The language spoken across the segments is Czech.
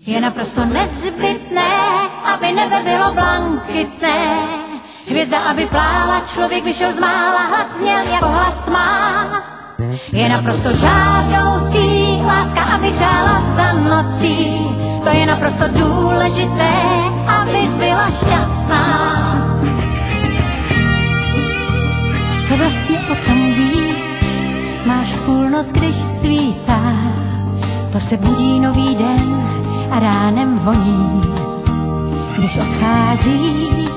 Je naprosto nezbytné, aby nebe bylo blankitné. Hvězda, aby plála, člověk vyšel z mála, hlas zněl jako hlas má. Je naprosto žádoucí, láska, aby hřála za nocí. To je naprosto důležité, abych byla šťastná. Co vlastně o tom víš? Máš půlnoc, když svítá, to se budí nový den a ránem voní. Když odcházíš,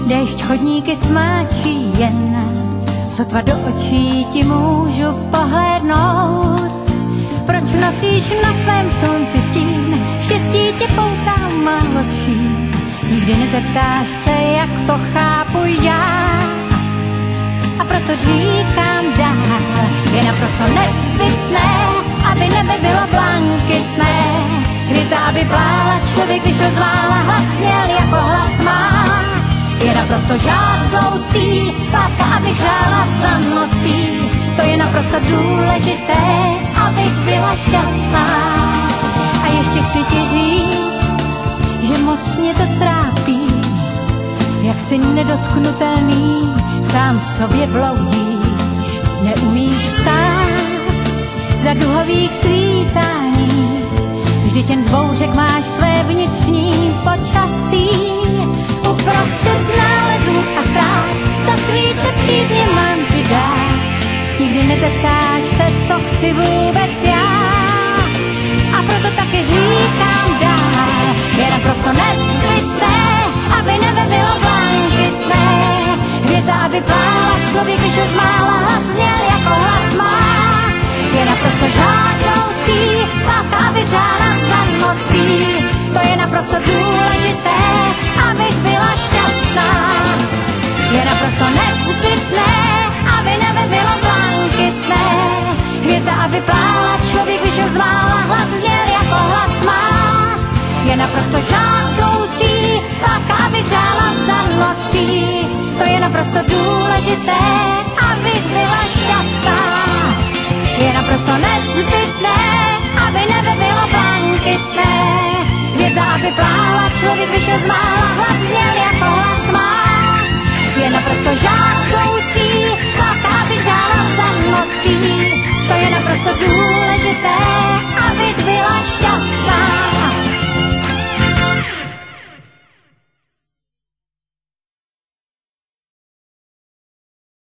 déšť chodníky smáčí jen, sotva do očí ti můžu pohlédnout. Proč nosíš na svém slunci stín, štěstí tě pouká málo čím. Nikdy nezeptáš se, jak to chápu já, a proto říkám dál. Je naprosto nezbytné, aby nebe bylo blankitné. Hvězda, aby plála, člověk vyšel z mála, hlas měl jako hlas má. Je naprosto žádoucí, láska, aby hřála za nocí. To je naprosto důležité, abych byla šťastná. A ještě chci ti říct, že moc mě to trápí, jak jsi nedotknutelný, sám v sobě bloudíš. Neumíš vstát za duhových svítání, vždyť jen z bouřek máš své vnitřní počasí. Uprostřed nálezů a ztrát za svíce přízně mám ti dát. Nikdy nezeptáš se, co chci vůbec já, a proto taky říkám dál. Je naprosto nezbytné, aby nebe bylo blankitné. Hvězda, aby plála, člověk vyšel z mála, hlas zněl jako hlas má. Je naprosto žádoucí, láska, aby hřála za nocí. To je naprosto důležité, abych byla šťastná. Je naprosto nezbytné, aby nebe bylo blankitné. Hvězda, aby plála, člověk vyšel z mála, hlas zněl jako hlas má. Je naprosto žádoucí, láska, aby hřála za nocí. To je naprosto důležité, abych byla šťastná. Je naprosto nezbytné, aby nebe bylo blankitné. Hvězda, aby plála, člověk vyšel z mála,